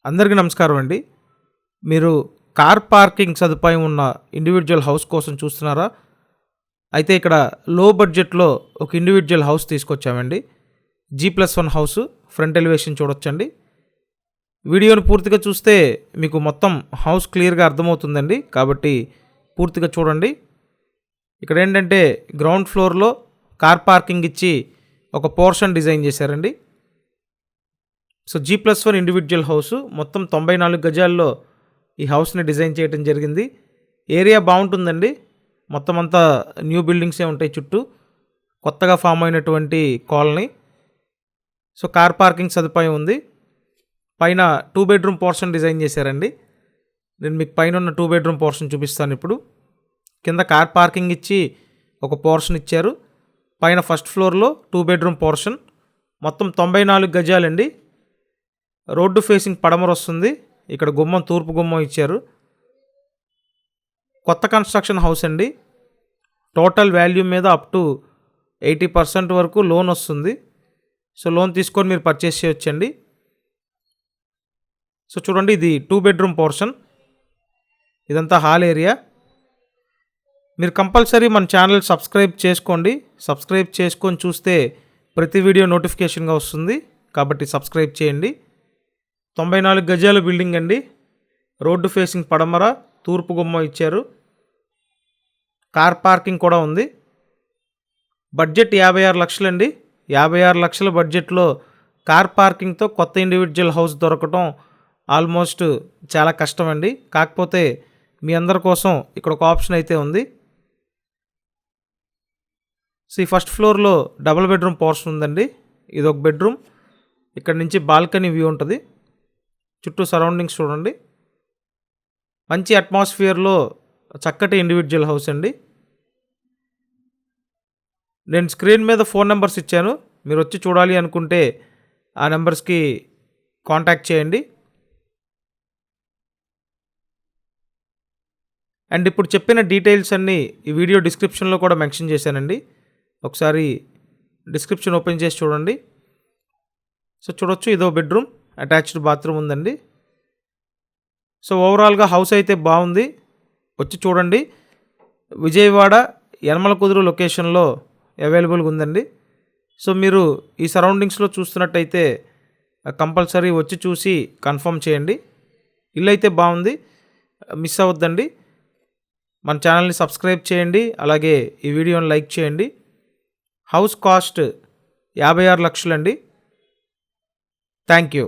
అందరికీ నమస్కారం అండి. మీరు కార్ పార్కింగ్ సదుపాయం ఉన్న ఇండివిడ్యువల్ హౌస్ కోసం చూస్తున్నారా? అయితే ఇక్కడ లో బడ్జెట్‌లో ఒక ఇండివిడ్యువల్ హౌస్ తీసుకొచ్చామండి. G+1 హౌసు ఫ్రంట్ ఎలివేషన్ చూడొచ్చండి. వీడియోని పూర్తిగా చూస్తే మీకు మొత్తం హౌస్ క్లియర్‌గా అర్థమవుతుందండి. కాబట్టి పూర్తిగా చూడండి. ఇక్కడేంటంటే గ్రౌండ్ ఫ్లోర్‌లో కార్ పార్కింగ్ ఇచ్చి ఒక పోర్షన్ డిజైన్ చేశారండి. సో G+1 ఇండివిడ్యువల్ హౌసు మొత్తం 94 గజాల్లో ఈ హౌస్ని డిజైన్ చేయడం జరిగింది. ఏరియా బాగుంటుందండి. మొత్తం అంతా న్యూ బిల్డింగ్సే ఉంటాయి చుట్టూ. కొత్తగా ఫామ్ అయినటువంటి కాలనీ. సో కార్ పార్కింగ్ సదుపాయం ఉంది. పైన 2 బెడ్రూమ్ పోర్షన్ డిజైన్ చేశారండి. నేను మీకు పైన ఉన్న 2 బెడ్రూమ్ పోర్షన్ చూపిస్తాను ఇప్పుడు. కింద కార్ పార్కింగ్ ఇచ్చి ఒక పోర్షన్ ఇచ్చారు. పైన ఫస్ట్ ఫ్లోర్లో 2 బెడ్రూమ్ పోర్షన్ మొత్తం 94 గజాలండి. రోడ్డు ఫేసింగ్ పడమర వస్తుంది. ఇక్కడ గుమ్మం తూర్పు గుమ్మం ఇచ్చారు. కొత్త కన్స్ట్రక్షన్ హౌస్ అండి. టోటల్ వాల్యూ మీద అప్ టు 80% వరకు లోన్ వస్తుంది. సో లోన్ తీసుకొని మీరు పర్చేస్ చేయొచ్చండి. సో చూడండి, ఇది 2 బెడ్రూమ్ పోర్షన్. ఇదంతా హాల్ ఏరియా. మీరు కంపల్సరీ మన ఛానల్ సబ్స్క్రైబ్ చేసుకోండి. సబ్స్క్రైబ్ చేసుకొని చూస్తే ప్రతి వీడియో నోటిఫికేషన్గా వస్తుంది. కాబట్టి సబ్స్క్రైబ్ చేయండి. 94 గజాల బిల్డింగ్ అండి. రోడ్డు ఫేసింగ్ పడమర, తూర్పు గుమ్మం ఇచ్చారు. కార్ పార్కింగ్ కూడా ఉంది. బడ్జెట్ 56 లక్షలండి. 56 లక్షల బడ్జెట్లో కార్ పార్కింగ్తో కొత్త ఇండివిడ్యువల్ హౌస్ దొరకటం ఆల్మోస్ట్ చాలా కష్టం అండి. కాకపోతే మీ అందరి కోసం ఇక్కడ ఒక ఆప్షన్ అయితే ఉంది. సో ఈ ఫస్ట్ ఫ్లోర్లో డబుల్ బెడ్రూమ్ పోర్షన్ ఉందండి. ఇది ఒక బెడ్రూమ్. ఇక్కడ నుంచి బాల్కనీ వ్యూ ఉంటుంది. చుట్టూ సరౌండింగ్స్ చూడండి. మంచి అట్మాస్ఫియర్లో చక్కటి ఇండివిడ్యువల్ హౌస్ అండి. నేను స్క్రీన్ మీద ఫోన్ నెంబర్స్ ఇచ్చాను. మీరు వచ్చి చూడాలి అనుకుంటే ఆ నెంబర్స్కి కాంటాక్ట్ చేయండి. అండ్ ఇప్పుడు చెప్పిన డీటెయిల్స్ అన్నీ ఈ వీడియో డిస్క్రిప్షన్లో కూడా మెన్షన్ చేశానండి. ఒకసారి డిస్క్రిప్షన్ ఓపెన్ చేసి చూడండి. సో చూడొచ్చు, ఇదో బెడ్రూమ్, అటాచ్డ్ బాత్రూమ్ ఉందండి. సో ఓవరాల్గా హౌస్ అయితే బాగుంది. వచ్చి చూడండి. విజయవాడ యనమల కుదురు లొకేషన్లో అవైలబుల్గా ఉందండి. సో మీరు ఈ సరౌండింగ్స్లో చూస్తున్నట్టయితే కంపల్సరీ వచ్చి చూసి కన్ఫర్మ్ చేయండి. ఇల్లు అయితే బాగుంది, మిస్ అవ్వద్దండి. మన ఛానల్ని సబ్స్క్రైబ్ చేయండి. అలాగే ఈ వీడియోని లైక్ చేయండి. హౌస్ కాస్ట్ 56 లక్షలండి. Thank you.